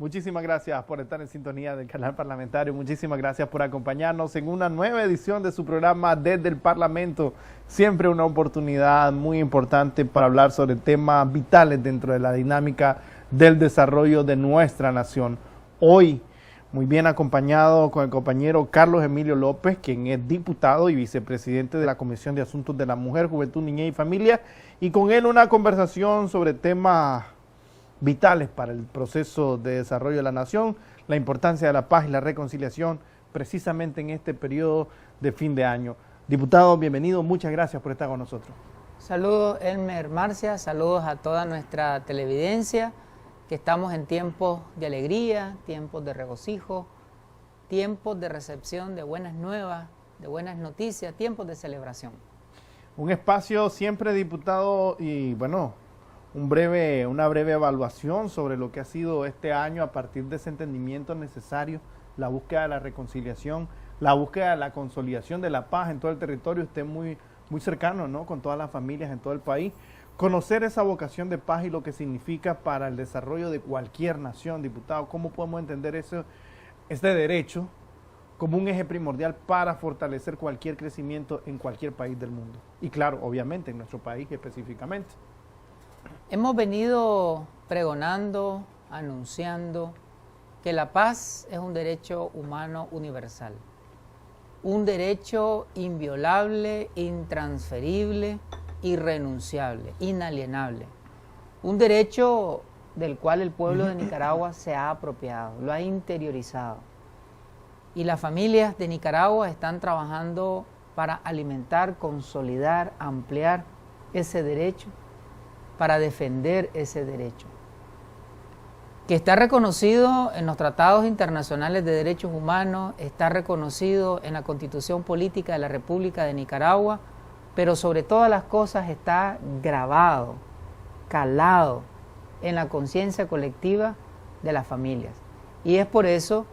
Muchísimas gracias por estar en sintonía del canal parlamentario. Muchísimas gracias por acompañarnos en una nueva edición de su programa Desde el Parlamento. Siempre una oportunidad muy importante para hablar sobre temas vitales dentro de la dinámica del desarrollo de nuestra nación. Hoy, muy bien acompañado con el compañero Carlos Emilio López, quien es diputado y vicepresidente de la Comisión de Asuntos de la Mujer, Juventud, Niñez y Familia, y con él una conversación sobre temas vitales para el proceso de desarrollo de la nación, la importancia de la paz y la reconciliación, precisamente en este periodo de fin de año. Diputado, bienvenido, muchas gracias por estar con nosotros. Saludos, Elmer Marcia, saludos a toda nuestra televidencia, que estamos en tiempos de alegría, tiempos de regocijo, tiempos de recepción de buenas nuevas, de buenas noticias, tiempos de celebración. Un espacio siempre, diputado, y bueno, una breve evaluación sobre lo que ha sido este año a partir de ese entendimiento necesario, la búsqueda de la reconciliación, la búsqueda de la consolidación de la paz en todo el territorio. Usted muy cercano, ¿no?, con todas las familias en todo el país. Conocer esa vocación de paz y lo que significa para el desarrollo de cualquier nación, diputado. ¿Cómo podemos entender este derecho como un eje primordial para fortalecer cualquier crecimiento en cualquier país del mundo? Y claro, obviamente en nuestro país específicamente. Hemos venido pregonando, anunciando que la paz es un derecho humano universal, un derecho inviolable, intransferible, irrenunciable, inalienable, un derecho del cual el pueblo de Nicaragua se ha apropiado, lo ha interiorizado. Y las familias de Nicaragua están trabajando para alimentar, consolidar, ampliar ese derecho, para defender ese derecho, que está reconocido en los tratados internacionales de derechos humanos, está reconocido en la Constitución Política de la República de Nicaragua, pero sobre todas las cosas está grabado, calado en la conciencia colectiva de las familias. Y es por eso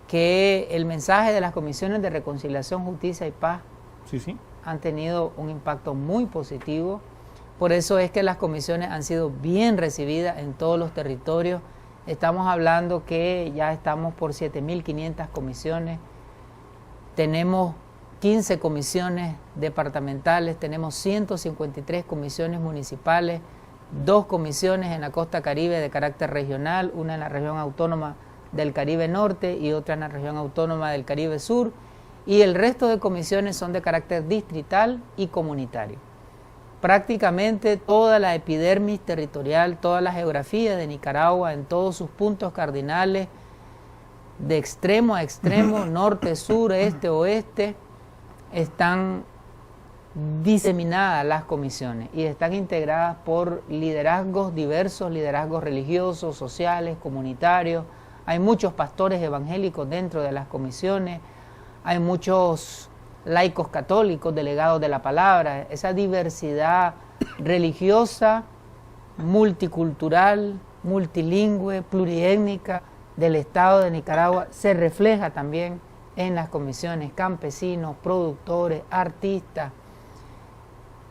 que el mensaje de las comisiones de reconciliación, justicia y paz han tenido un impacto muy positivo. Por eso es que las comisiones han sido bien recibidas en todos los territorios. Estamos hablando que ya estamos por 7.500 comisiones. Tenemos 15 comisiones departamentales, tenemos 153 comisiones municipales, 2 comisiones en la costa caribe de carácter regional, una en la región autónoma del Caribe Norte y otra en la región autónoma del Caribe Sur, y el resto de comisiones son de carácter distrital y comunitario. Prácticamente toda la epidermis territorial, toda la geografía de Nicaragua en todos sus puntos cardinales, de extremo a extremo, norte, sur, este, oeste, están diseminadas las comisiones y están integradas por liderazgos diversos, liderazgos religiosos, sociales, comunitarios. Hay muchos pastores evangélicos dentro de las comisiones, hay muchos laicos católicos, delegados de la palabra. Esa diversidad religiosa, multicultural, multilingüe, pluriétnica del Estado de Nicaragua se refleja también en las comisiones, campesinos, productores, artistas.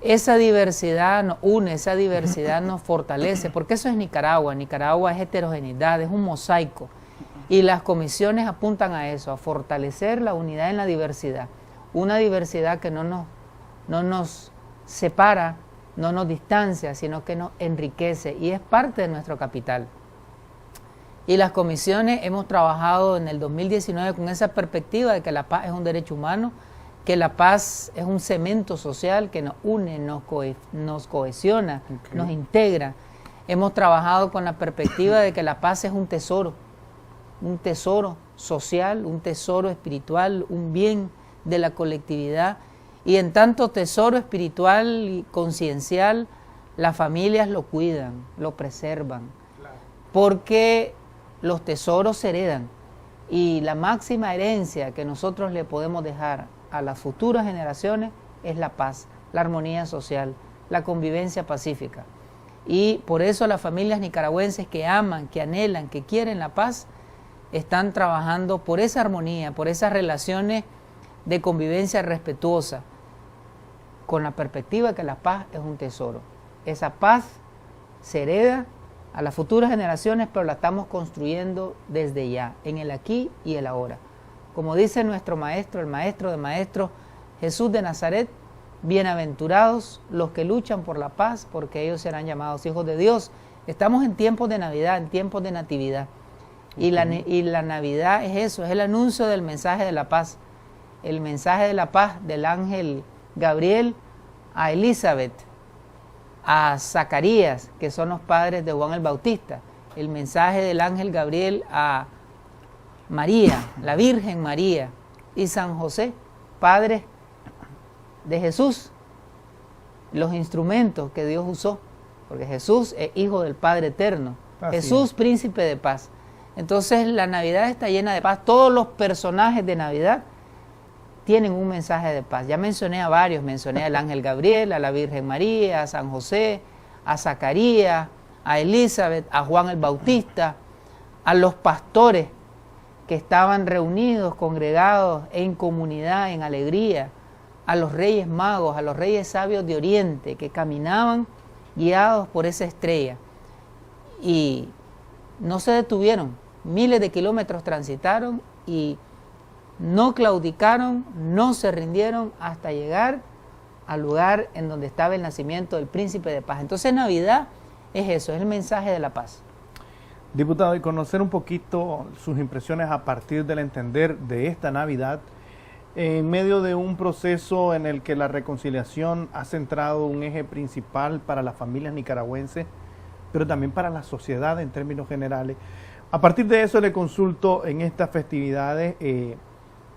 Esa diversidad nos une, esa diversidad nos fortalece, porque eso es Nicaragua. Nicaragua es heterogeneidad, es un mosaico, y las comisiones apuntan a eso, a fortalecer la unidad en la diversidad. Una diversidad que no nos separa, no nos distancia, sino que nos enriquece y es parte de nuestro capital. Y las comisiones hemos trabajado en el 2019 con esa perspectiva de que la paz es un derecho humano, que la paz es un cemento social que nos une, nos cohesiona, nos integra. Hemos trabajado con la perspectiva de que la paz es un tesoro social, un tesoro espiritual, un bien de la colectividad, y en tanto tesoro espiritual y conciencial, las familias lo cuidan, lo preservan, porque los tesoros se heredan, y la máxima herencia que nosotros le podemos dejar a las futuras generaciones es la paz, la armonía social, la convivencia pacífica. Y por eso las familias nicaragüenses que aman, que anhelan, que quieren la paz, están trabajando por esa armonía, por esas relaciones de convivencia respetuosa, con la perspectiva que la paz es un tesoro. Esa paz se hereda a las futuras generaciones, pero la estamos construyendo desde ya, en el aquí y el ahora. Como dice nuestro maestro, el maestro de maestros, Jesús de Nazaret, bienaventurados los que luchan por la paz, porque ellos serán llamados hijos de Dios. Estamos en tiempos de Navidad, en tiempos de natividad. Y la Navidad es eso, es el anuncio del mensaje de la paz. El mensaje de la paz del ángel Gabriel a Elizabeth, a Zacarías, que son los padres de Juan el Bautista. El mensaje del ángel Gabriel a María, la Virgen María, y San José, padre de Jesús. Los instrumentos que Dios usó, porque Jesús es hijo del Padre Eterno. Así Jesús, príncipe de paz. Entonces la Navidad está llena de paz. Todos los personajes de Navidad tienen un mensaje de paz. Ya mencioné a varios, mencioné al ángel Gabriel, a la Virgen María, a San José, a Zacarías, a Elizabeth, a Juan el Bautista, a los pastores que estaban reunidos, congregados en comunidad, en alegría, a los reyes magos, a los reyes sabios de Oriente, que caminaban guiados por esa estrella y no se detuvieron, miles de kilómetros transitaron y no claudicaron, no se rindieron hasta llegar al lugar en donde estaba el nacimiento del príncipe de paz. Entonces Navidad es eso, es el mensaje de la paz. Diputado, y conocer un poquito sus impresiones a partir del entender de esta Navidad, en medio de un proceso en el que la reconciliación ha centrado un eje principal para las familias nicaragüenses, pero también para la sociedad en términos generales. A partir de eso le consulto en estas festividades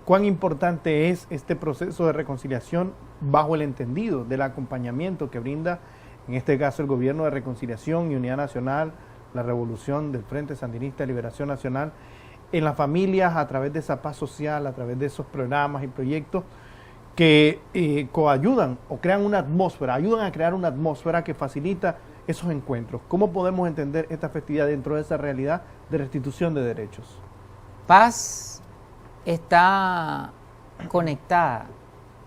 cuán importante es este proceso de reconciliación bajo el entendido del acompañamiento que brinda, en este caso, el Gobierno de Reconciliación y Unidad Nacional, la Revolución del Frente Sandinista de Liberación Nacional, en las familias a través de esa paz social, a través de esos programas y proyectos que coayudan o crean una atmósfera, ayudan a crear una atmósfera que facilita esos encuentros. ¿Cómo podemos entender esta festividad dentro de esa realidad de restitución de derechos? Paz está conectada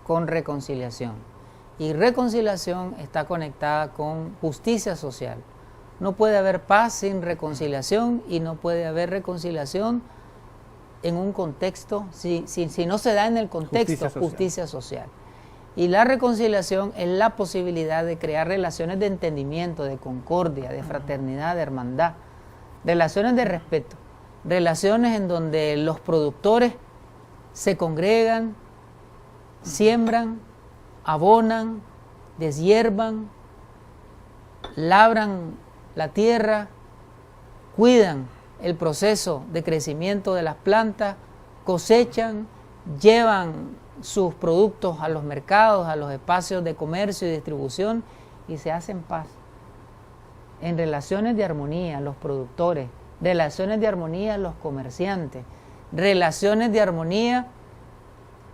con reconciliación y reconciliación está conectada con justicia social. No puede haber paz sin reconciliación y no puede haber reconciliación en un contexto, si no se da en el contexto justicia social. Y la reconciliación es la posibilidad de crear relaciones de entendimiento, de concordia, de fraternidad, de hermandad, relaciones de respeto, relaciones en donde los productores se congregan, siembran, abonan, deshiervan, labran la tierra, cuidan el proceso de crecimiento de las plantas, cosechan, llevan sus productos a los mercados, a los espacios de comercio y distribución y se hacen paz. En relaciones de armonía, los productores, relaciones de armonía, los comerciantes, relaciones de armonía,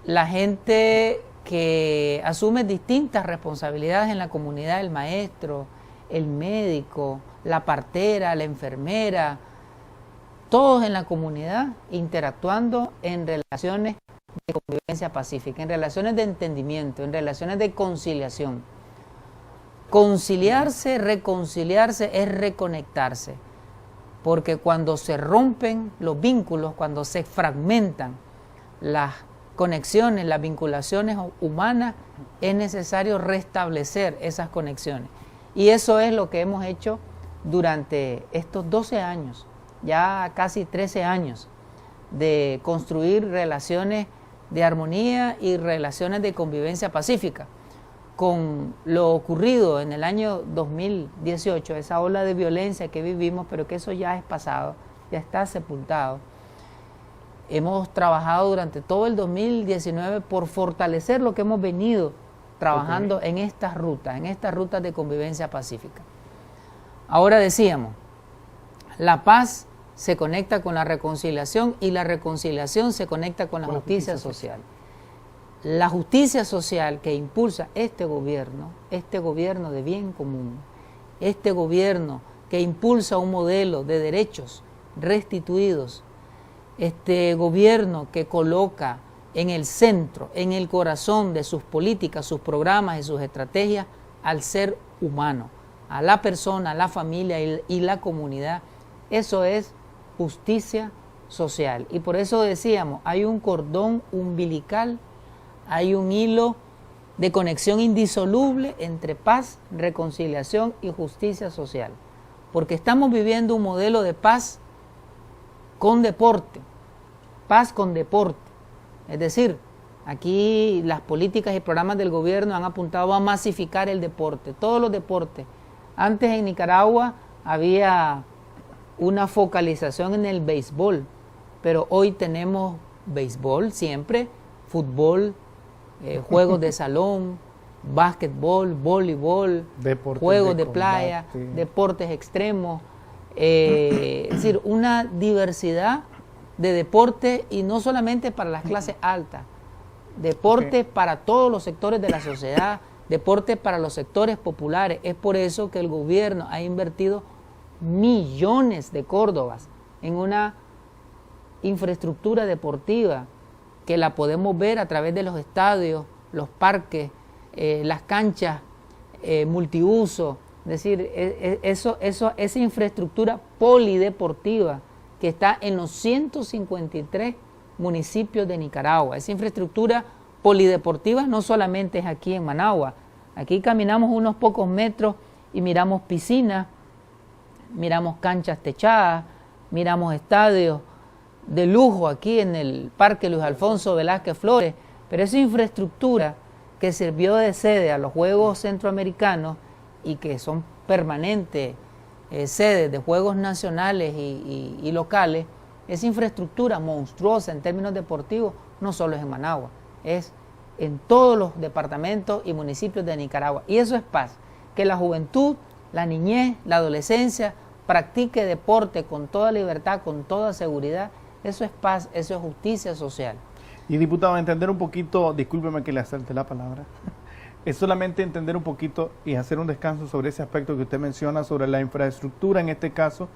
la gente que asume distintas responsabilidades en la comunidad, el maestro, el médico, la partera, la enfermera, todos en la comunidad interactuando en relaciones de convivencia pacífica, en relaciones de entendimiento, en relaciones de conciliación. Conciliarse, reconciliarse es reconectarse, porque cuando se rompen los vínculos, cuando se fragmentan las conexiones, las vinculaciones humanas, es necesario restablecer esas conexiones. Y eso es lo que hemos hecho durante estos 12 años, ya casi 13 años, de construir relaciones de armonía y relaciones de convivencia pacífica. Con lo ocurrido en el año 2018, esa ola de violencia que vivimos, pero que eso ya es pasado, ya está sepultado. Hemos trabajado durante todo el 2019 por fortalecer lo que hemos venido trabajando en estas rutas de convivencia pacífica. Ahora decíamos, la paz se conecta con la reconciliación y la reconciliación se conecta con la justicia social. La justicia social que impulsa este gobierno de bien común, este gobierno que impulsa un modelo de derechos restituidos, este gobierno que coloca en el centro, en el corazón de sus políticas, sus programas y sus estrategias al ser humano, a la persona, a la familia y la comunidad. Eso es justicia social. Y por eso decíamos, hay un cordón umbilical, hay un hilo de conexión indisoluble entre paz, reconciliación y justicia social. Porque estamos viviendo un modelo de paz con deporte, paz con deporte. Es decir, aquí las políticas y programas del gobierno han apuntado a masificar el deporte, todos los deportes. Antes en Nicaragua había una focalización en el béisbol, pero hoy tenemos béisbol siempre, fútbol, juegos de salón, básquetbol, voleibol, juegos de playa, sí, deportes extremos, es decir, una diversidad de deportes y no solamente para las clases altas, deportes para todos los sectores de la sociedad, deportes para los sectores populares. Es por eso que el gobierno ha invertido millones de córdobas en una infraestructura deportiva que la podemos ver a través de los estadios, los parques, las canchas multiuso, es decir, esa infraestructura polideportiva que está en los 153 municipios de Nicaragua. Esa infraestructura polideportiva no solamente es aquí en Managua, aquí caminamos unos pocos metros y miramos piscinas, miramos canchas techadas, miramos estadios de lujo aquí en el Parque Luis Alfonso Velázquez Flores, pero esa infraestructura que sirvió de sede a los Juegos Centroamericanos y que son permanentes sedes de Juegos nacionales y locales, esa infraestructura monstruosa en términos deportivos no solo es en Managua, es en todos los departamentos y municipios de Nicaragua. Y eso es paz, que la juventud, la niñez, la adolescencia practique deporte con toda libertad, con toda seguridad. Eso es paz, eso es justicia social. Y diputado, entender un poquito, discúlpeme que le acerté la palabra, es solamente entender un poquito y hacer un descanso sobre ese aspecto que usted menciona, sobre la infraestructura, en este caso,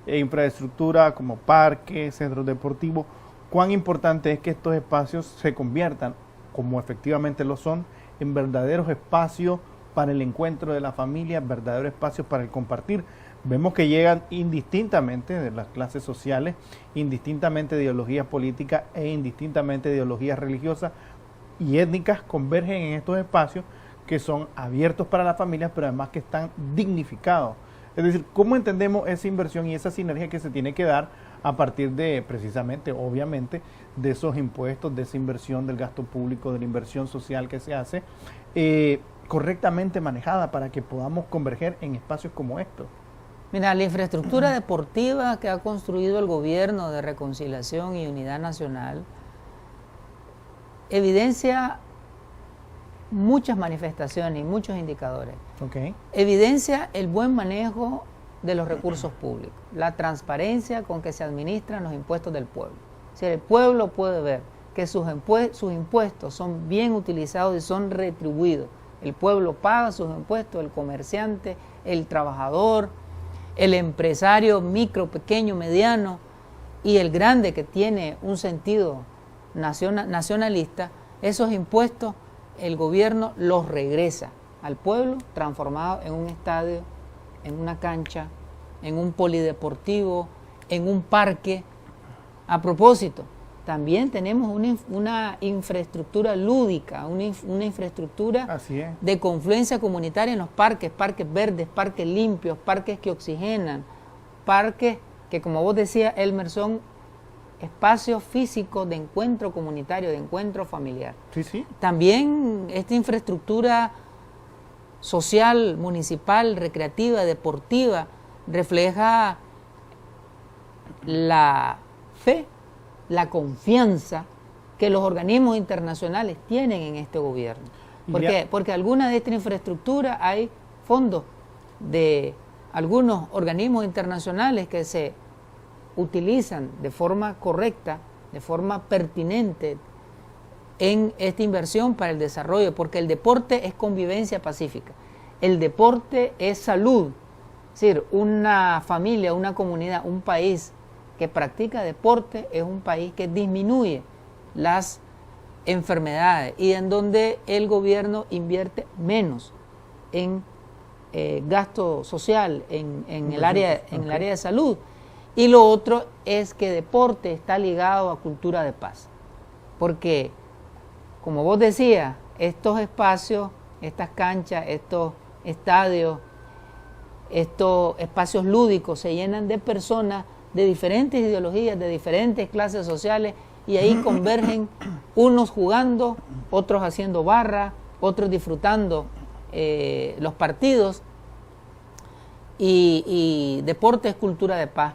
infraestructura como parques, centros deportivos. Cuán importante es que estos espacios se conviertan, como efectivamente lo son, en verdaderos espacios para el encuentro de la familia, verdaderos espacios para el compartir. Vemos que llegan indistintamente de las clases sociales, indistintamente de ideologías políticas e indistintamente de ideologías religiosas y étnicas, convergen en estos espacios que son abiertos para las familias, pero además que están dignificados. Es decir, ¿cómo entendemos esa inversión y esa sinergia que se tiene que dar a partir de, precisamente, obviamente, de esos impuestos, de esa inversión del gasto público, de la inversión social que se hace, correctamente manejada para que podamos converger en espacios como estos? Mira, la infraestructura deportiva que ha construido el gobierno de Reconciliación y Unidad Nacional evidencia muchas manifestaciones y muchos indicadores. Okay. Evidencia el buen manejo de los recursos públicos, la transparencia con que se administran los impuestos del pueblo. Si el pueblo puede ver que sus impuestos son bien utilizados y son retribuidos, el pueblo paga sus impuestos, el comerciante, el trabajador, el empresario micro, pequeño, mediano y el grande que tiene un sentido nacionalista, esos impuestos el gobierno los regresa al pueblo transformado en un estadio, en una cancha, en un polideportivo, en un parque. A propósito, también tenemos una infraestructura lúdica, una infraestructura de confluencia comunitaria en los parques, parques verdes, parques limpios, parques que oxigenan, parques que, como vos decías, Elmer, son espacios físicos de encuentro comunitario, de encuentro familiar. Sí, sí. También esta infraestructura social, municipal, recreativa, deportiva, refleja la fe, la confianza que los organismos internacionales tienen en este gobierno. ¿Por qué? Porque alguna de esta infraestructura hay fondos de algunos organismos internacionales que se utilizan de forma correcta, de forma pertinente en esta inversión para el desarrollo, porque el deporte es convivencia pacífica, el deporte es salud, es decir, una familia, una comunidad, un país que practica deporte es un país que disminuye las enfermedades y en donde el gobierno invierte menos en gasto social en el área de salud. Y lo otro es que deporte está ligado a cultura de paz. Porque, como vos decías, estos espacios, estas canchas, estos estadios, estos espacios lúdicos se llenan de personas de diferentes ideologías, de diferentes clases sociales, y ahí convergen unos jugando, otros haciendo barra, otros disfrutando los partidos, y deporte es cultura de paz.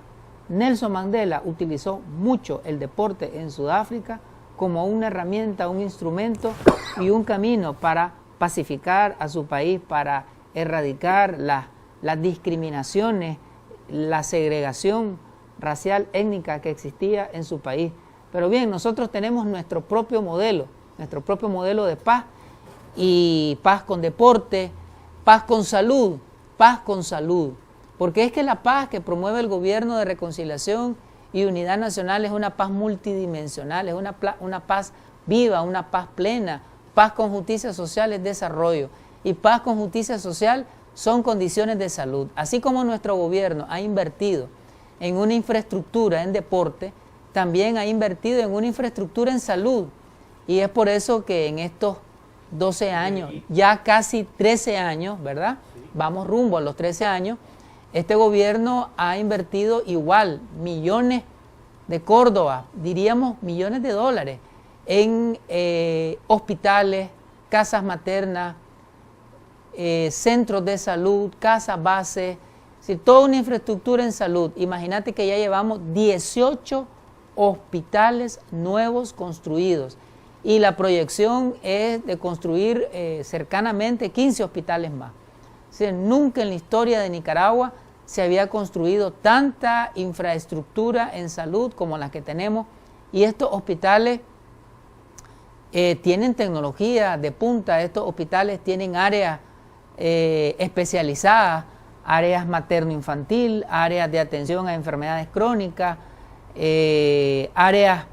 Nelson Mandela utilizó mucho el deporte en Sudáfrica como una herramienta, un instrumento y un camino para pacificar a su país, para erradicar las discriminaciones, la segregación racial, étnica que existía en su país. Pero bien, nosotros tenemos nuestro propio modelo de paz, y paz con deporte, paz con salud, porque es que la paz que promueve el gobierno de reconciliación y unidad nacional es una paz multidimensional, es una paz viva, una paz plena. Paz con justicia social es desarrollo, y paz con justicia social son condiciones de salud. Así como nuestro gobierno ha invertido en una infraestructura en deporte, también ha invertido en una infraestructura en salud, y es por eso que en estos 12 años, ya casi 13 años, ¿verdad? Vamos rumbo a los 13 años, este gobierno ha invertido igual millones de Córdoba, diríamos millones de dólares, en hospitales, casas maternas, centros de salud, casas base, es decir, toda una infraestructura en salud. Imagínate que ya llevamos 18 hospitales nuevos construidos, y la proyección es de construir cercanamente 15 hospitales más. Es decir, nunca en la historia de Nicaragua se había construido tanta infraestructura en salud como las que tenemos, y estos hospitales tienen tecnología de punta. Estos hospitales tienen áreas especializadas, áreas materno-infantil, áreas de atención a enfermedades crónicas, áreas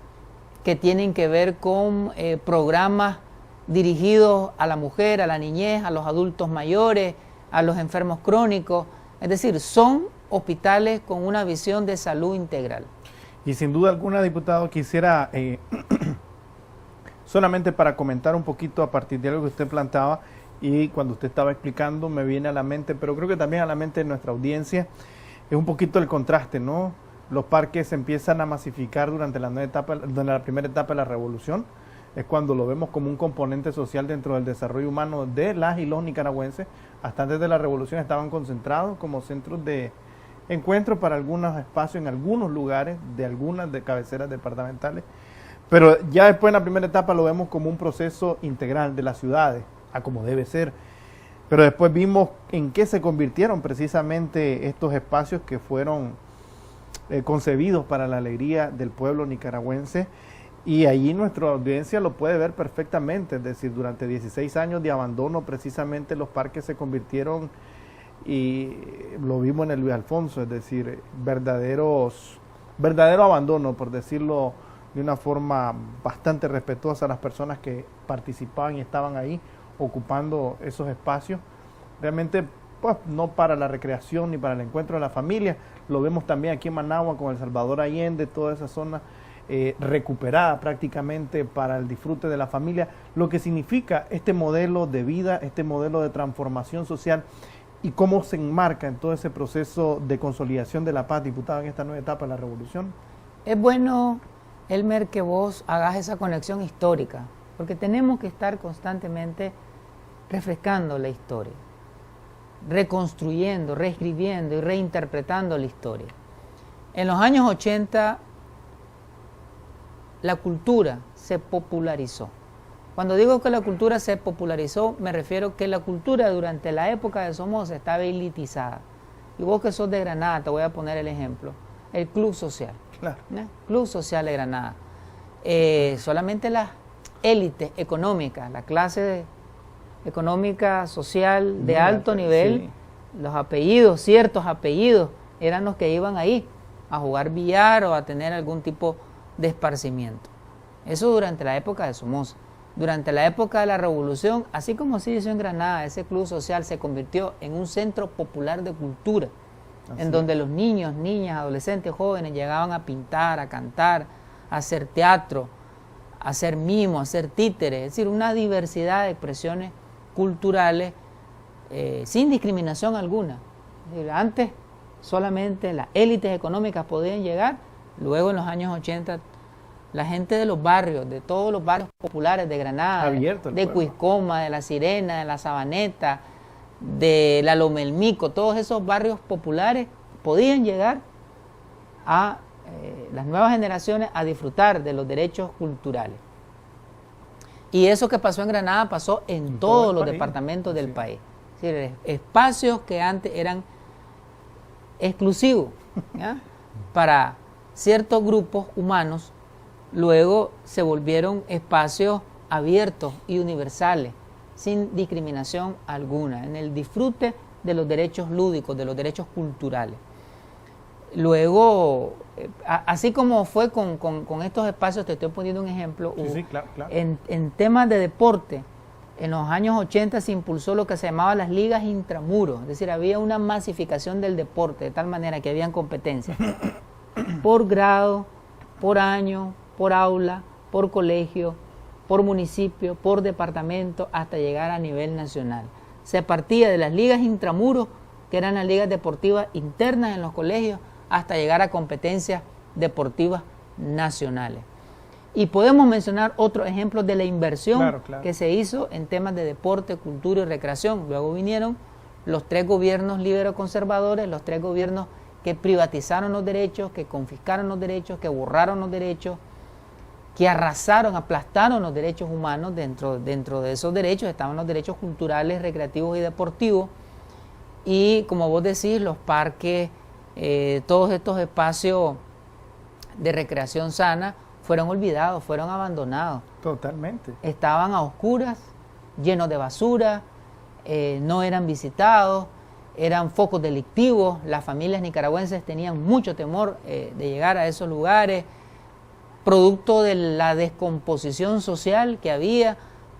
que tienen que ver con programas dirigidos a la mujer, a la niñez, a los adultos mayores, a los enfermos crónicos. Es decir, son hospitales con una visión de salud integral. Y sin duda alguna, diputado, quisiera, solamente para comentar un poquito a partir de algo que usted planteaba, y cuando usted estaba explicando me viene a la mente, pero creo que también a la mente de nuestra audiencia, es un poquito el contraste, ¿no? Los parques se empiezan a masificar durante la primera etapa de la revolución. Es cuando lo vemos como un componente social dentro del desarrollo humano de las y los nicaragüenses. Hasta antes de la revolución estaban concentrados como centros de encuentro para algunos espacios en algunos lugares de algunas de cabeceras departamentales. Pero ya después en la primera etapa lo vemos como un proceso integral de las ciudades, a como debe ser. Pero después vimos en qué se convirtieron precisamente estos espacios que fueron concebidos para la alegría del pueblo nicaragüense, y allí nuestra audiencia lo puede ver perfectamente. Es decir, durante 16 años de abandono, precisamente los parques se convirtieron, y lo vimos en el Luis Alfonso, es decir, verdadero abandono, por decirlo de una forma bastante respetuosa, a las personas que participaban y estaban ahí ocupando esos espacios, realmente pues no para la recreación ni para el encuentro de la familia. Lo vemos también aquí en Managua con El Salvador Allende, toda esa zona recuperada prácticamente para el disfrute de la familia, lo que significa este modelo de vida, este modelo de transformación social, y cómo se enmarca en todo ese proceso de consolidación de la paz, diputado, en esta nueva etapa de la revolución. Es bueno, Elmer, que vos hagas esa conexión histórica, porque tenemos que estar constantemente refrescando la historia, reconstruyendo, reescribiendo y reinterpretando la historia. En los años 80, la cultura se popularizó. Cuando digo que la cultura se popularizó, me refiero que la cultura durante la época de Somoza estaba elitizada. Y vos que sos de Granada, te voy a poner el ejemplo. El Club Social. Claro. Club Social de Granada. Solamente las élites económicas, la clase económica, social de alto nivel, sí, los apellidos, ciertos apellidos, eran los que iban ahí a jugar billar o a tener algún tipo de esparcimiento. Eso durante la época de Somoza. durante la época de la Revolución, así como se hizo en Granada, ese club social se convirtió en un centro popular de cultura, en donde los niños, niñas, adolescentes, jóvenes llegaban a pintar, a cantar, a hacer teatro, a hacer mimo, a hacer títeres, es decir, una diversidad de expresiones culturales sin discriminación alguna. Es decir, antes solamente las élites económicas podían llegar, luego en los años 80 la gente de los barrios, de todos los barrios populares de Granada, de Cuiscoma, de La Sirena, de La Sabaneta, de La Lomelmico, todos esos barrios populares podían llegar a las nuevas generaciones a disfrutar de los derechos culturales. Y eso que pasó en Granada pasó en todos los departamentos del país. Es decir, espacios que antes eran exclusivos, ¿ya?, para ciertos grupos humanos, luego se volvieron espacios abiertos y universales, sin discriminación alguna, en el disfrute de los derechos lúdicos, de los derechos culturales. Luego, así como fue con estos espacios, te estoy poniendo un ejemplo, claro. En temas de deporte, en los años 80 se impulsó lo que se llamaba las ligas intramuros, es decir, había una masificación del deporte, de tal manera que habían competencias por grado, por año, por aula, por colegio, por municipio, por departamento, hasta llegar a nivel nacional. Se partía de las ligas intramuros, que eran las ligas deportivas internas en los colegios, hasta llegar a competencias deportivas nacionales. Y podemos mencionar otros ejemplos de la inversión que se hizo en temas de deporte, cultura y recreación. Luego vinieron los 3 gobiernos libero-conservadores, los 3 gobiernos que privatizaron los derechos, que confiscaron los derechos, que borraron los derechos, que arrasaron, aplastaron los derechos humanos. Dentro de esos derechos estaban los derechos culturales, recreativos y deportivos. Y como vos decís, los parques, todos estos espacios de recreación sana fueron olvidados, fueron abandonados. Totalmente. Estaban a oscuras, llenos de basura, no eran visitados, eran focos delictivos. Las familias nicaragüenses tenían mucho temor de llegar a esos lugares, producto de la descomposición social que había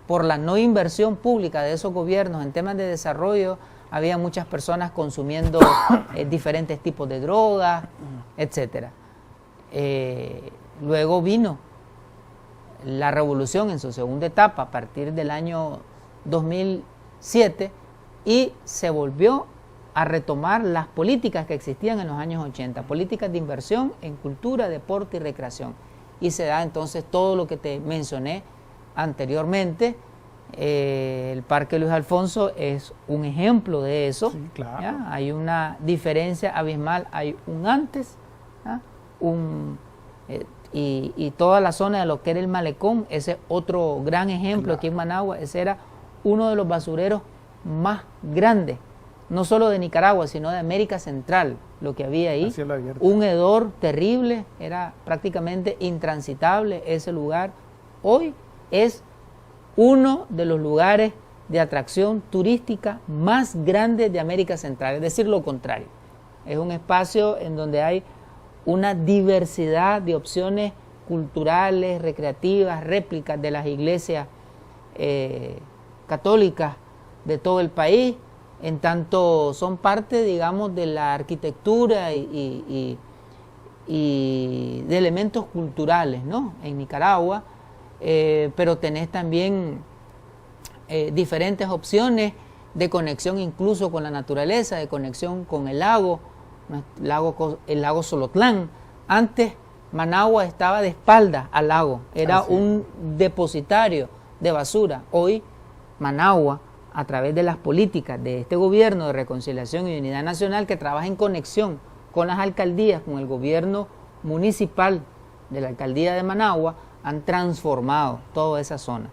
por la no inversión pública de esos gobiernos en temas de desarrollo. Había muchas personas consumiendo diferentes tipos de drogas, etc. Luego vino la revolución en su segunda etapa a partir del año 2007 y se volvió a retomar las políticas que existían en los años 80, políticas de inversión en cultura, deporte y recreación. Y se da entonces todo lo que te mencioné anteriormente. El Parque Luis Alfonso es un ejemplo de eso. Sí, claro. ¿Ya? Hay una diferencia abismal, hay un antes, ¿ya?, y toda la zona de lo que era el malecón, ese es otro gran ejemplo aquí en Managua. Ese era uno de los basureros más grandes, no solo de Nicaragua, sino de América Central, lo que había ahí. Un hedor terrible, era prácticamente intransitable ese lugar. Hoy es uno de los lugares de atracción turística más grandes de América Central, es decir, lo contrario. Es un espacio en donde hay una diversidad de opciones culturales, recreativas, réplicas de las iglesias católicas de todo el país, en tanto son parte, digamos, de la arquitectura y de elementos culturales, ¿no?, en Nicaragua, pero tenés también diferentes opciones de conexión incluso con la naturaleza, de conexión con el lago Solotlán. Antes Managua estaba de espaldas al lago, era un depositario de basura. Hoy Managua, a través de las políticas de este gobierno de reconciliación y unidad nacional, que trabaja en conexión con las alcaldías, con el gobierno municipal de la alcaldía de Managua, han transformado toda esa zona.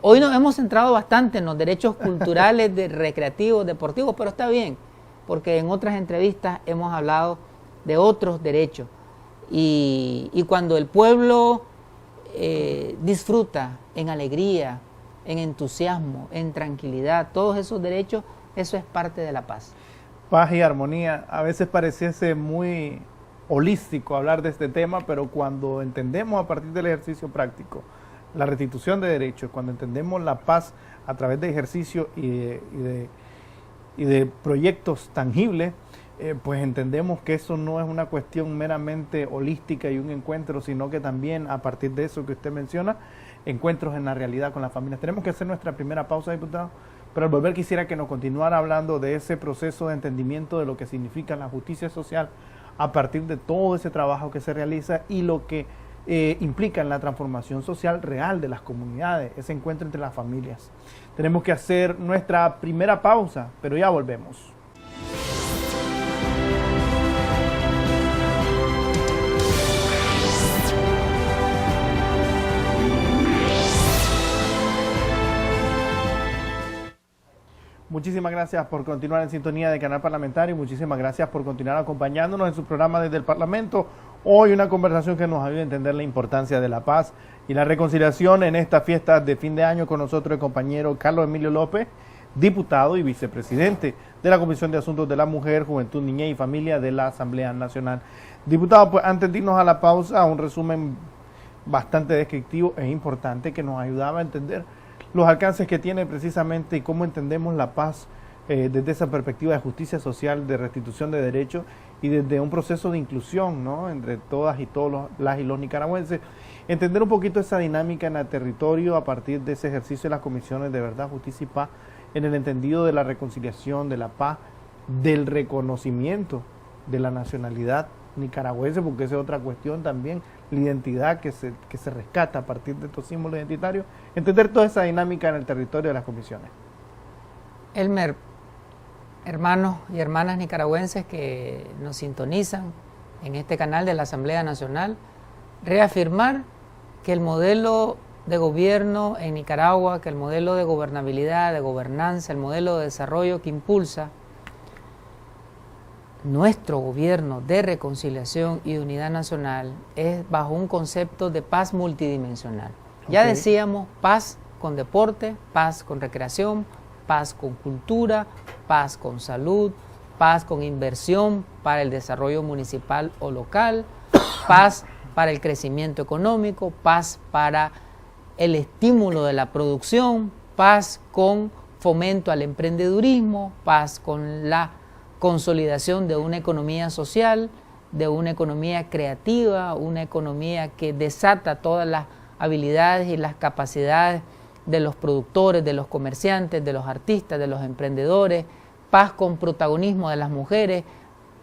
Hoy nos hemos centrado bastante en los derechos culturales, recreativos, deportivos, pero está bien, porque en otras entrevistas hemos hablado de otros derechos. Y cuando el pueblo disfruta en alegría, en entusiasmo, en tranquilidad, todos esos derechos, eso es parte de la paz. Paz y armonía. A veces pareciese muy holístico hablar de este tema, pero cuando entendemos a partir del ejercicio práctico la restitución de derechos, cuando entendemos la paz a través de ejercicio y de proyectos tangibles, pues entendemos que eso no es una cuestión meramente holística y un encuentro, sino que también a partir de eso que usted menciona, encuentros en la realidad con las familias. Tenemos que hacer nuestra primera pausa, diputado, pero al volver quisiera que nos continuara hablando de ese proceso de entendimiento de lo que significa la justicia social a partir de todo ese trabajo que se realiza y lo que implica en la transformación social real de las comunidades, ese encuentro entre las familias. Tenemos que hacer nuestra primera pausa, pero ya volvemos. Muchísimas gracias por continuar en sintonía de Canal Parlamentario. Muchísimas gracias por continuar acompañándonos en su programa Desde el Parlamento. Hoy una conversación que nos ayuda a entender la importancia de la paz y la reconciliación en esta fiesta de fin de año. Con nosotros el compañero Carlos Emilio López, diputado y vicepresidente de la Comisión de Asuntos de la Mujer, Juventud, Niñez y Familia de la Asamblea Nacional. Diputado, pues antes de irnos a la pausa, un resumen bastante descriptivo e importante que nos ayudaba a entender los alcances que tiene precisamente y cómo entendemos la paz desde esa perspectiva de justicia social, de restitución de derechos y desde un proceso de inclusión, ¿no?, entre todas y todos las y los nicaragüenses. Entender un poquito esa dinámica en el territorio a partir de ese ejercicio de las comisiones de verdad, justicia y paz, en el entendido de la reconciliación, de la paz, del reconocimiento de la nacionalidad nicaragüense, porque esa es otra cuestión también, la identidad que se rescata a partir de estos símbolos identitarios, entender toda esa dinámica en el territorio de las comisiones. Elmer, hermanos y hermanas nicaragüenses que nos sintonizan en este canal de la Asamblea Nacional, reafirmar que el modelo de gobierno en Nicaragua, que el modelo de gobernabilidad, de gobernanza, el modelo de desarrollo que impulsa nuestro gobierno de reconciliación y de unidad nacional es bajo un concepto de paz multidimensional. Ya decíamos, paz con deporte, paz con recreación, paz con cultura, paz con salud, paz con inversión para el desarrollo municipal o local, paz para el crecimiento económico, paz para el estímulo de la producción, paz con fomento al emprendedurismo, paz con la consolidación de una economía social, de una economía creativa, una economía que desata todas las habilidades y las capacidades de los productores, de los comerciantes, de los artistas, de los emprendedores, paz con protagonismo de las mujeres,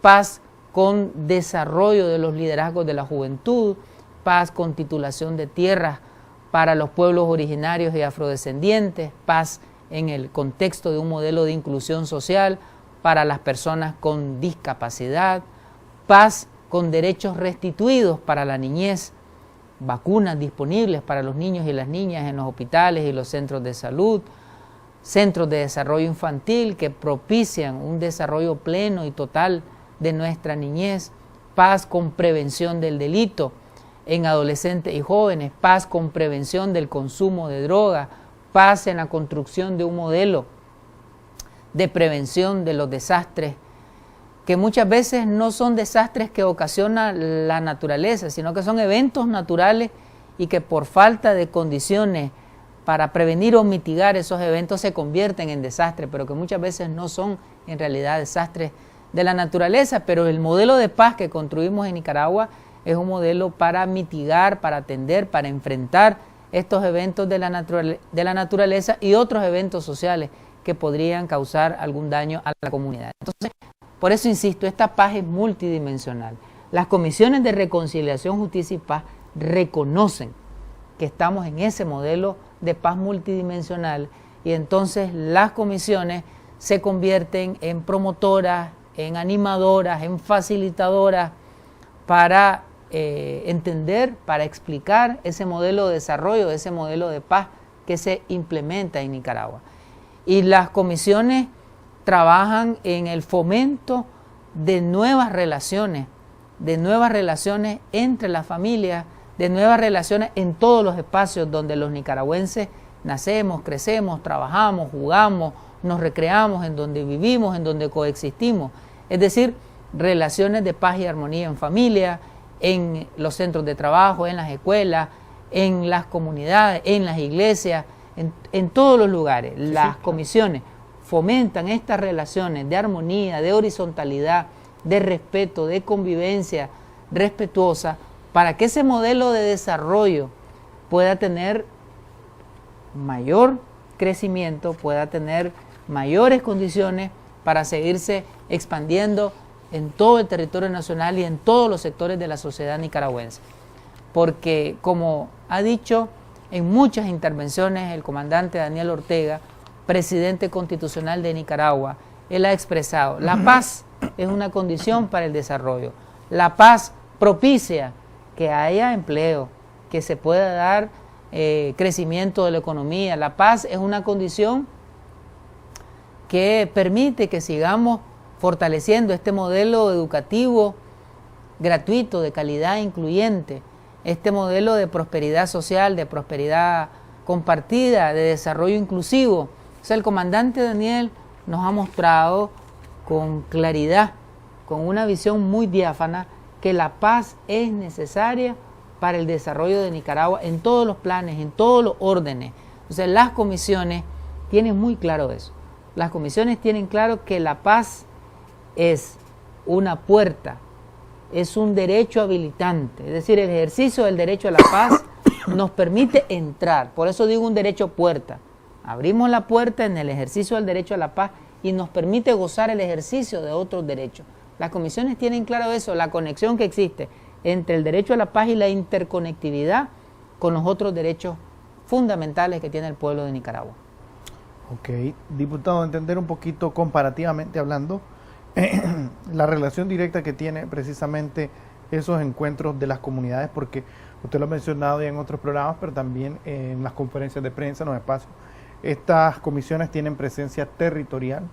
paz con desarrollo de los liderazgos de la juventud, paz con titulación de tierras para los pueblos originarios y afrodescendientes, paz en el contexto de un modelo de inclusión social para las personas con discapacidad, paz con derechos restituidos para la niñez, vacunas disponibles para los niños y las niñas en los hospitales y los centros de salud, centros de desarrollo infantil que propician un desarrollo pleno y total de nuestra niñez, paz con prevención del delito en adolescentes y jóvenes, paz con prevención del consumo de droga, paz en la construcción de un modelo de prevención de los desastres, que muchas veces no son desastres que ocasiona la naturaleza, sino que son eventos naturales y que por falta de condiciones para prevenir o mitigar esos eventos se convierten en desastres, pero que muchas veces no son en realidad desastres de la naturaleza. Pero el modelo de paz que construimos en Nicaragua es un modelo para mitigar, para atender, para enfrentar estos eventos de la naturaleza y otros eventos sociales que podrían causar algún daño a la comunidad. Entonces, por eso insisto, esta paz es multidimensional. Las comisiones de reconciliación, justicia y paz reconocen que estamos en ese modelo de paz multidimensional y entonces las comisiones se convierten en promotoras, en animadoras, en facilitadoras para entender, para explicar ese modelo de desarrollo, ese modelo de paz que se implementa en Nicaragua. Y las comisiones trabajan en el fomento de nuevas relaciones entre las familias, de nuevas relaciones en todos los espacios donde los nicaragüenses nacemos, crecemos, trabajamos, jugamos, nos recreamos, en donde vivimos, en donde coexistimos. Es decir, relaciones de paz y armonía en familia, en los centros de trabajo, en las escuelas, en las comunidades, en las iglesias, en todos los lugares. Las comisiones fomentan estas relaciones de armonía, de horizontalidad, de respeto, de convivencia respetuosa, para que ese modelo de desarrollo pueda tener mayor crecimiento, pueda tener mayores condiciones para seguirse expandiendo en todo el territorio nacional y en todos los sectores de la sociedad nicaragüense. Porque, como ha dicho en muchas intervenciones el comandante Daniel Ortega, presidente constitucional de Nicaragua, él ha expresado: la paz es una condición para el desarrollo. La paz propicia que haya empleo, que se pueda dar crecimiento de la economía. La paz es una condición que permite que sigamos fortaleciendo este modelo educativo gratuito, de calidad incluyente, este modelo de prosperidad social, de prosperidad compartida, de desarrollo inclusivo. O sea, el comandante Daniel nos ha mostrado con claridad, con una visión muy diáfana, que la paz es necesaria para el desarrollo de Nicaragua en todos los planes, en todos los órdenes. O sea, las comisiones tienen muy claro eso. Las comisiones tienen claro que la paz es una puerta, es un derecho habilitante. Es decir, el ejercicio del derecho a la paz nos permite entrar. Por eso digo un derecho puerta. Abrimos la puerta en el ejercicio del derecho a la paz y nos permite gozar el ejercicio de otros derechos. Las comisiones tienen claro eso, la conexión que existe entre el derecho a la paz y la interconectividad con los otros derechos fundamentales que tiene el pueblo de Nicaragua. Ok, diputado, entender un poquito comparativamente hablando la relación directa que tiene precisamente esos encuentros de las comunidades, porque usted lo ha mencionado ya en otros programas, pero también en las conferencias de prensa, en los espacios. Estas comisiones tienen presencia territorial,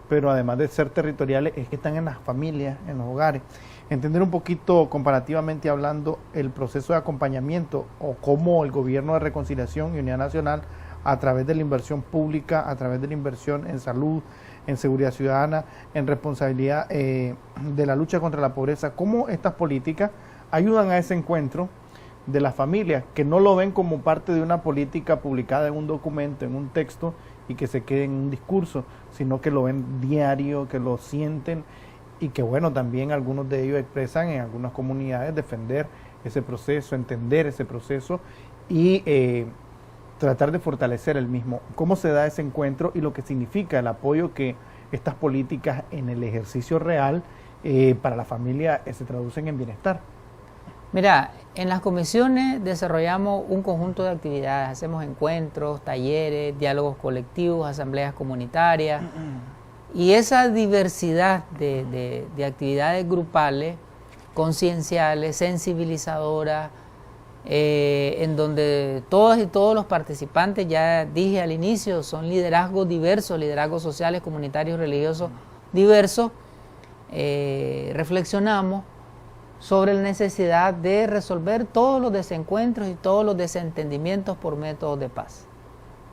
pero además de ser territoriales, es que están en las familias, en los hogares. Entender un poquito comparativamente hablando el proceso de acompañamiento o cómo el Gobierno de Reconciliación y Unidad Nacional, a través de la inversión pública, a través de la inversión en salud, en seguridad ciudadana, en responsabilidad de la lucha contra la pobreza, cómo estas políticas ayudan a ese encuentro de las familias, que no lo ven como parte de una política publicada en un documento, en un texto, y que se quede en un discurso, sino que lo ven diario, que lo sienten, y que bueno, también algunos de ellos expresan en algunas comunidades defender ese proceso, entender ese proceso y tratar de fortalecer el mismo. ¿Cómo se da ese encuentro y lo que significa el apoyo que estas políticas en el ejercicio real para la familia se traducen en bienestar? Mira, en las comisiones desarrollamos un conjunto de actividades, hacemos encuentros, talleres, diálogos colectivos, asambleas comunitarias, y esa diversidad de actividades grupales, concienciales, sensibilizadoras, en donde todas y todos los participantes, ya dije al inicio, son liderazgos diversos, liderazgos sociales, comunitarios, religiosos diversos, reflexionamos sobre la necesidad de resolver todos los desencuentros y todos los desentendimientos por métodos de paz.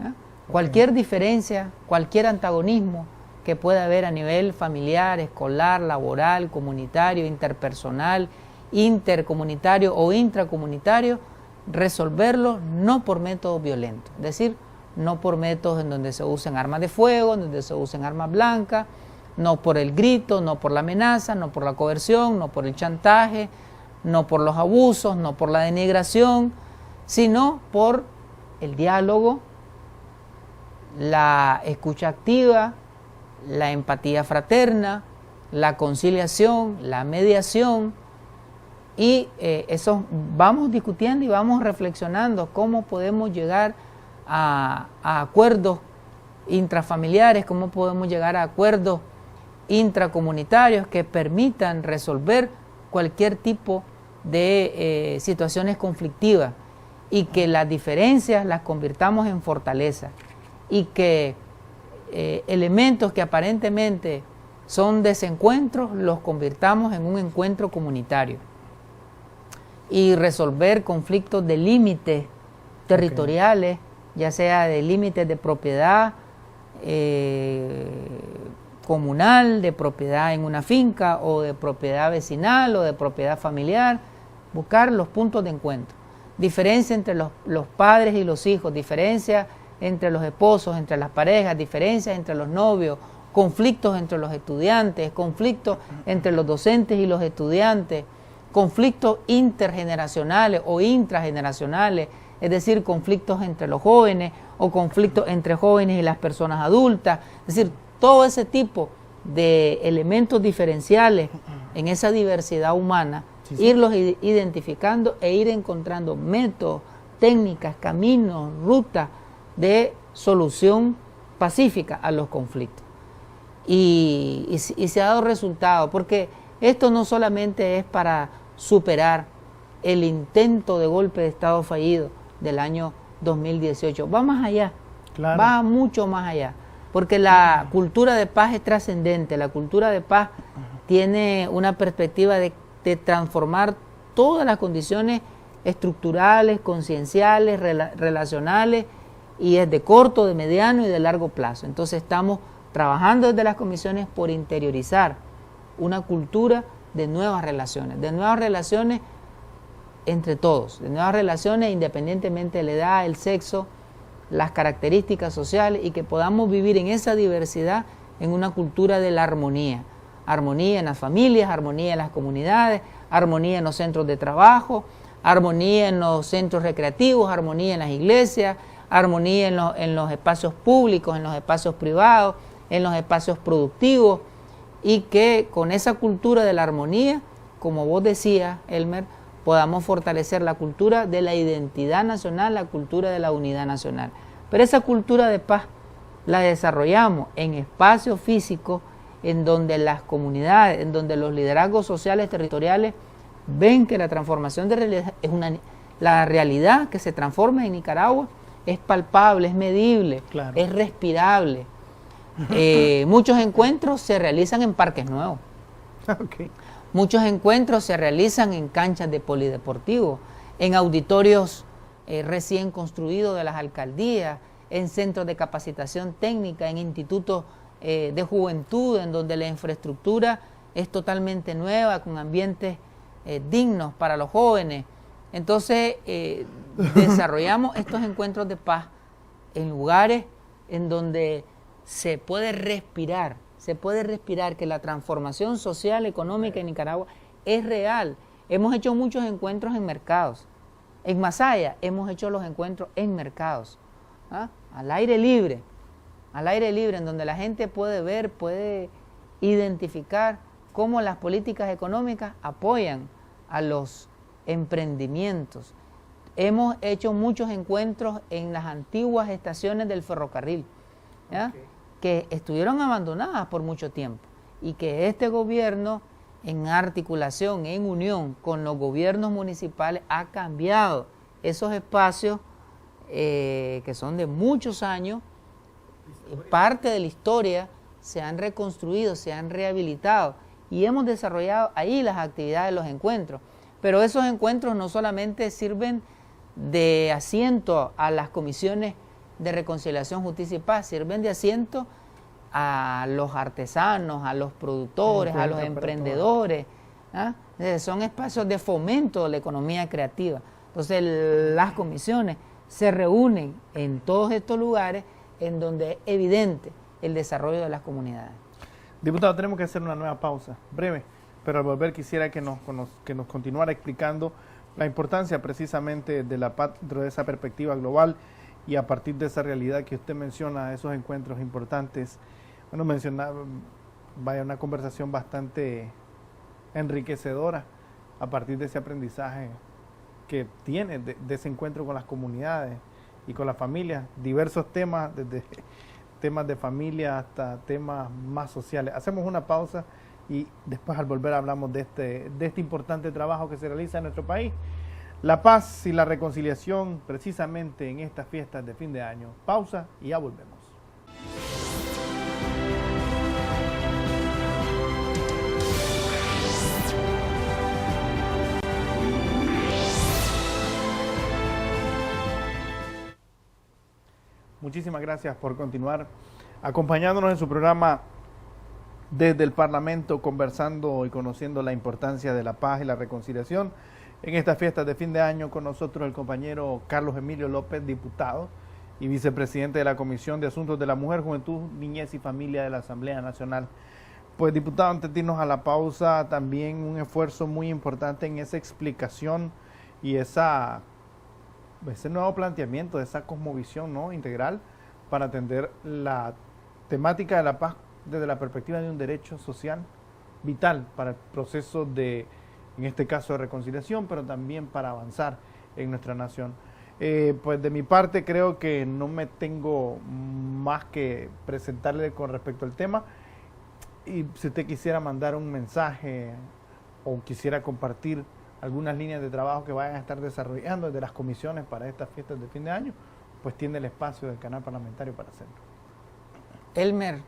¿Ya? Cualquier diferencia, cualquier antagonismo que pueda haber a nivel familiar, escolar, laboral, comunitario, interpersonal, intercomunitario o intracomunitario, resolverlo no por métodos violentos, es decir, no por métodos en donde se usen armas de fuego, en donde se usen armas blancas, no por el grito, no por la amenaza, no por la coerción, no por el chantaje, no por los abusos, no por la denigración, sino por el diálogo, la escucha activa, la empatía fraterna, la conciliación, la mediación, y eso vamos discutiendo y vamos reflexionando cómo podemos llegar a acuerdos intrafamiliares, cómo podemos llegar a acuerdos intracomunitarios que permitan resolver cualquier tipo de situaciones conflictivas, y que las diferencias las convirtamos en fortaleza, y que elementos que aparentemente son desencuentros los convirtamos en un encuentro comunitario, y resolver conflictos de límites territoriales, ya sea de límites de propiedad comunal, de propiedad en una finca, o de propiedad vecinal, o de propiedad familiar, buscar los puntos de encuentro. diferencia entre los padres y los hijos, diferencia entre los esposos, entre las parejas, diferencias entre los novios, conflictos entre los estudiantes, conflictos entre los docentes y los estudiantes, conflictos intergeneracionales o intrageneracionales, es decir, conflictos entre los jóvenes o conflictos entre jóvenes y las personas adultas, es decir, todo ese tipo de elementos diferenciales en esa diversidad humana, irlos identificando e ir encontrando métodos, técnicas, caminos, rutas de solución pacífica a los conflictos. Y se ha dado resultado, porque esto no solamente es para superar el intento de golpe de Estado fallido del año 2018, va más allá, claro, va mucho más allá, porque la cultura de paz es trascendente, la cultura de paz tiene una perspectiva de transformar todas las condiciones estructurales, concienciales, relacionales, y es de corto, de mediano y de largo plazo. Entonces estamos trabajando desde las comisiones por interiorizar una cultura de nuevas relaciones entre todos, de nuevas relaciones independientemente de la edad, el sexo, las características sociales, y que podamos vivir en esa diversidad en una cultura de la armonía. Armonía en las familias, armonía en las comunidades, armonía en los centros de trabajo, armonía en los centros recreativos, armonía en las iglesias, armonía en los espacios públicos, en los espacios privados, en los espacios productivos, y que con esa cultura de la armonía, como vos decías, Elmer, podamos fortalecer la cultura de la identidad nacional, la cultura de la unidad nacional. Pero esa cultura de paz la desarrollamos en espacios físicos en donde las comunidades, en donde los liderazgos sociales territoriales ven que la transformación de realidad es la realidad que se transforma en Nicaragua es palpable, es medible, claro, es respirable. Muchos encuentros se realizan en parques nuevos. Okay. Muchos encuentros se realizan en canchas de polideportivo, en auditorios recién construidos de las alcaldías, en centros de capacitación técnica, en institutos de juventud, en donde la infraestructura es totalmente nueva, con ambientes dignos para los jóvenes. Entonces, desarrollamos estos encuentros de paz en lugares en donde se puede respirar que la transformación social, económica en Nicaragua es real. Hemos hecho muchos encuentros en mercados. En Masaya hemos hecho los encuentros en mercados, al aire libre, en donde la gente puede ver, puede identificar cómo las políticas económicas apoyan a los emprendimientos. Hemos hecho muchos encuentros en las antiguas estaciones del ferrocarril, ¿ya? Okay, que estuvieron abandonadas por mucho tiempo, y que este gobierno, en articulación, en unión con los gobiernos municipales, ha cambiado esos espacios que son de muchos años, parte de la historia, se han reconstruido, se han rehabilitado, y hemos desarrollado ahí las actividades de los encuentros. Pero esos encuentros no solamente sirven de asiento a las comisiones de reconciliación, justicia y paz, sirven de asiento a los artesanos, a los productores, a los emprendedores, son espacios de fomento de la economía creativa. Entonces las comisiones se reúnen en todos estos lugares en donde es evidente el desarrollo de las comunidades. Diputado, tenemos que hacer una nueva pausa, breve, pero al volver quisiera que nos continuara explicando la importancia precisamente de la paz dentro de esa perspectiva global, y a partir de esa realidad que usted menciona, esos encuentros importantes. Bueno, mencionaba, vaya, una conversación bastante enriquecedora a partir de ese aprendizaje que tiene de ese encuentro con las comunidades y con las familias, diversos temas, desde temas de familia hasta temas más sociales. Hacemos una pausa y después al volver hablamos de este importante trabajo que se realiza en nuestro país. La paz y la reconciliación precisamente en estas fiestas de fin de año. Pausa y ya volvemos. Muchísimas gracias por continuar acompañándonos en su programa Desde el Parlamento, conversando y conociendo la importancia de la paz y la reconciliación. en estas fiestas de fin de año con nosotros el compañero Carlos Emilio López, diputado y vicepresidente de la Comisión de Asuntos de la Mujer, Juventud, Niñez y Familia de la Asamblea Nacional. Pues diputado, antes de irnos a la pausa, también un esfuerzo muy importante en esa explicación y ese nuevo planteamiento, esa cosmovisión, ¿no?, integral para atender la temática de la paz desde la perspectiva de un derecho social vital para el proceso de, en este caso, de reconciliación, pero también para avanzar en nuestra nación. Pues de mi parte creo que no me tengo más que presentarle con respecto al tema. Y si usted quisiera mandar un mensaje o quisiera compartir algunas líneas de trabajo que vayan a estar desarrollando desde las comisiones para estas fiestas de fin de año, pues tiene el espacio del canal parlamentario para hacerlo. Elmer,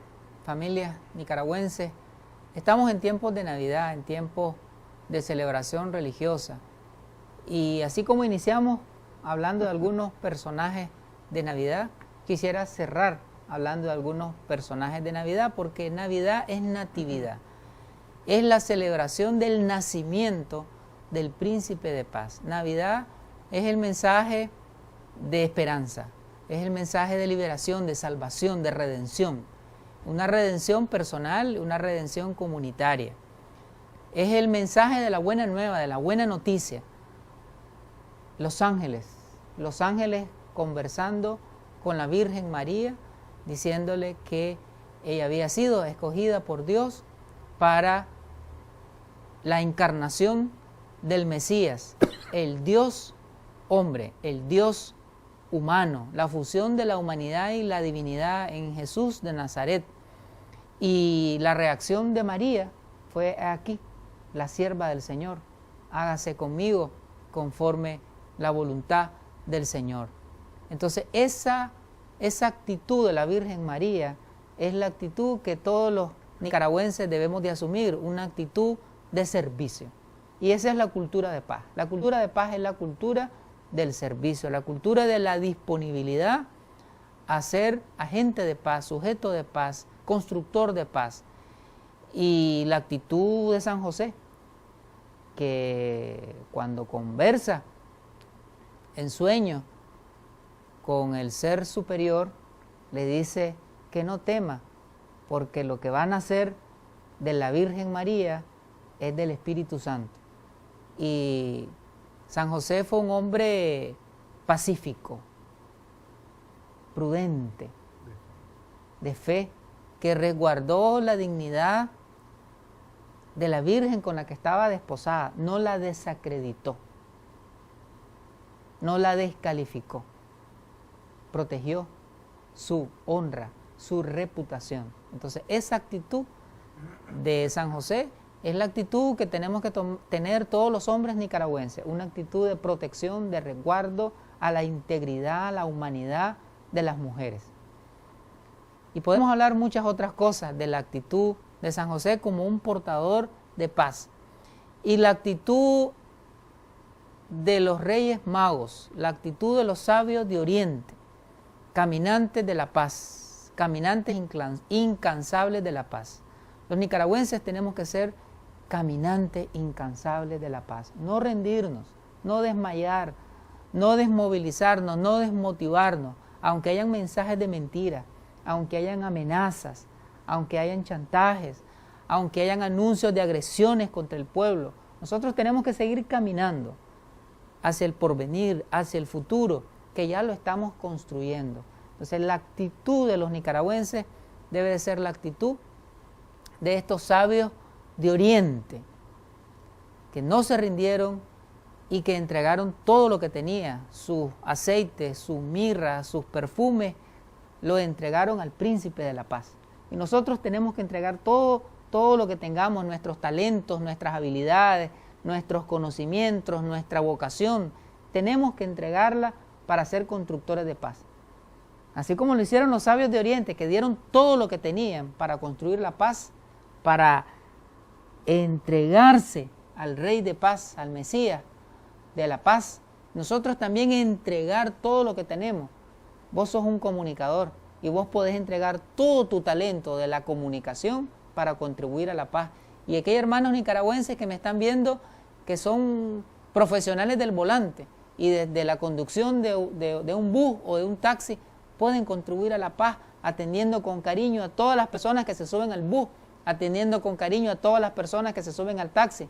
familia nicaragüense, estamos en tiempos de Navidad, en tiempos de celebración religiosa. Y así como iniciamos hablando de algunos personajes de Navidad, quisiera cerrar hablando de algunos personajes de Navidad, porque Navidad es natividad. Es la celebración del nacimiento del príncipe de paz. Navidad es el mensaje de esperanza, es el mensaje de liberación, de salvación, de redención. Una redención personal, una redención comunitaria. Es el mensaje de la buena nueva, de la buena noticia. Los ángeles conversando con la Virgen María, diciéndole que ella había sido escogida por Dios para la encarnación del Mesías, el Dios hombre, el Dios humano, la fusión de la humanidad y la divinidad en Jesús de Nazaret. Y la reacción de María fue: aquí, la sierva del Señor, hágase conmigo conforme la voluntad del Señor. Entonces esa actitud de la Virgen María es la actitud que todos los nicaragüenses debemos de asumir, una actitud de servicio. Y esa es la cultura de paz. La cultura de paz es la cultura del servicio, la cultura de la disponibilidad a ser agente de paz, sujeto de paz, constructor de paz. Y la actitud de San José, que cuando conversa en sueño con el ser superior, le dice que no tema, porque lo que va a nacer de la Virgen María es del Espíritu Santo. Y San José fue un hombre pacífico, prudente, de fe, que resguardó la dignidad de la Virgen con la que estaba desposada, no la desacreditó, no la descalificó, protegió su honra, su reputación. Entonces esa actitud de San José es la actitud que tenemos que tener todos los hombres nicaragüenses, una actitud de protección, de resguardo a la integridad, a la humanidad de las mujeres. Y podemos hablar muchas otras cosas de la actitud de San José como un portador de paz. Y la actitud de los reyes magos, la actitud de los sabios de Oriente, caminantes de la paz, caminantes incansables de la paz. Los nicaragüenses tenemos que ser caminantes incansables de la paz, no rendirnos, no desmayar, no desmovilizarnos, no desmotivarnos, aunque hayan mensajes de mentira, aunque hayan amenazas, aunque hayan chantajes, aunque hayan anuncios de agresiones contra el pueblo. Nosotros tenemos que seguir caminando hacia el porvenir, hacia el futuro, que ya lo estamos construyendo. Entonces la actitud de los nicaragüenses debe de ser la actitud de estos sabios de Oriente, que no se rindieron y que entregaron todo lo que tenía, sus aceites, sus mirras, sus perfumes, lo entregaron al príncipe de la paz. Y nosotros tenemos que entregar todo lo que tengamos, nuestros talentos, nuestras habilidades, nuestros conocimientos, nuestra vocación, tenemos que entregarla para ser constructores de paz. Así como lo hicieron los sabios de Oriente, que dieron todo lo que tenían para construir la paz, para entregarse al Rey de paz, al Mesías de la paz, nosotros también entregar todo lo que tenemos. Vos sos un comunicador y vos podés entregar todo tu talento de la comunicación para contribuir a la paz. Y aquellos hermanos nicaragüenses que me están viendo, que son profesionales del volante y desde la conducción de un bus o de un taxi pueden contribuir a la paz, atendiendo con cariño a todas las personas que se suben al bus, atendiendo con cariño a todas las personas que se suben al taxi.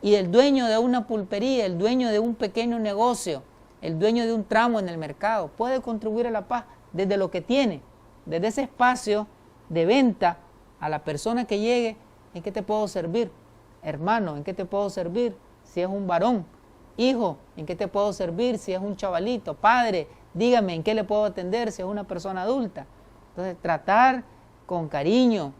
Y el dueño de una pulpería, el dueño de un pequeño negocio, el dueño de un tramo en el mercado, puede contribuir a la paz desde lo que tiene, desde ese espacio de venta a la persona que llegue. ¿En qué te puedo servir? Hermano, ¿en qué te puedo servir? Si es un varón. Hijo, ¿en qué te puedo servir? Si es un chavalito. Padre, dígame, ¿en qué le puedo atender? Si es una persona adulta. Entonces, tratar con cariño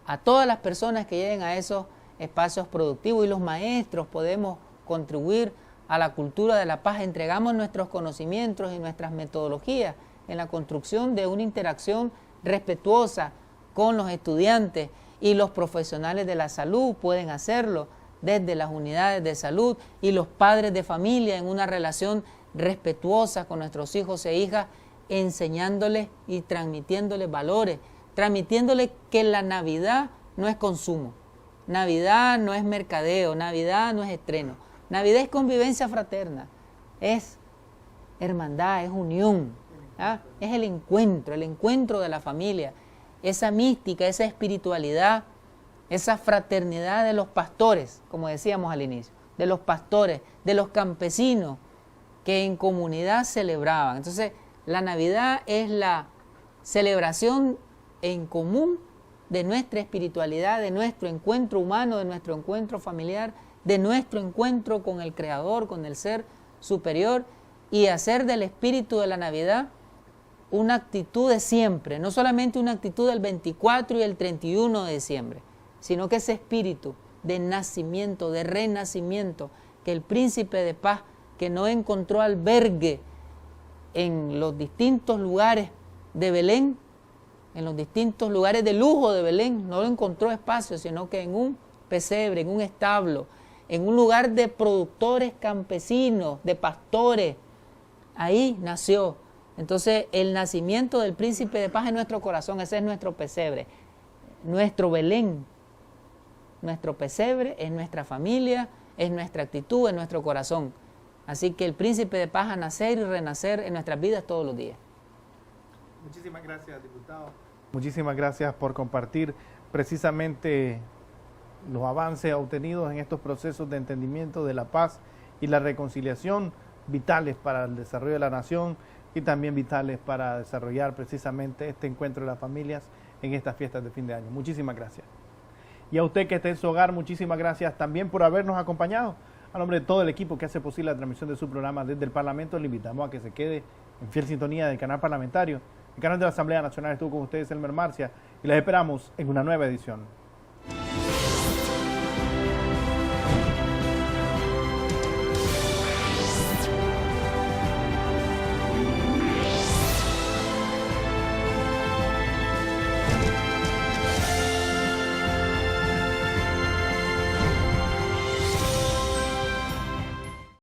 a todas las personas que lleguen a esos espacios productivos, y los maestros podemos contribuir a la cultura de la paz. Entregamos nuestros conocimientos y nuestras metodologías en la construcción de una interacción respetuosa con los estudiantes, y los profesionales de la salud pueden hacerlo desde las unidades de salud, y los padres de familia en una relación respetuosa con nuestros hijos e hijas, enseñándoles y transmitiéndoles valores, transmitiéndoles que la Navidad no es consumo, Navidad no es mercadeo, Navidad no es estreno, Navidad es convivencia fraterna, es hermandad, es unión, ¿ah? Es el encuentro de la familia, esa mística, esa espiritualidad, esa fraternidad de los pastores, como decíamos al inicio, de los pastores, de los campesinos que en comunidad celebraban. Entonces, la Navidad es la celebración en común de nuestra espiritualidad, de nuestro encuentro humano, de nuestro encuentro familiar, de nuestro encuentro con el Creador, con el Ser Superior, y hacer del espíritu de la Navidad una actitud de siempre, no solamente una actitud del 24 y el 31 de diciembre, sino que ese espíritu de nacimiento, de renacimiento, que el príncipe de paz, que no encontró albergue en los distintos lugares de Belén, en los distintos lugares de lujo de Belén, no encontró espacio, sino que en un pesebre, en un establo, en un lugar de productores campesinos, de pastores, ahí nació. Entonces, el nacimiento del príncipe de paz en nuestro corazón, ese es nuestro pesebre, nuestro Belén. Nuestro pesebre es nuestra familia, es nuestra actitud, es nuestro corazón. Así que el príncipe de paz a nacer y renacer en nuestras vidas todos los días. Muchísimas gracias, diputado. Muchísimas gracias por compartir precisamente los avances obtenidos en estos procesos de entendimiento de la paz y la reconciliación, vitales para el desarrollo de la nación y también vitales para desarrollar precisamente este encuentro de las familias en estas fiestas de fin de año. Muchísimas gracias. Y a usted que esté en su hogar, muchísimas gracias también por habernos acompañado. A nombre de todo el equipo que hace posible la transmisión de su programa desde el Parlamento, le invitamos a que se quede en fiel sintonía del canal parlamentario. El canal de la Asamblea Nacional. Estuvo con ustedes Elmer Marcia y les esperamos en una nueva edición.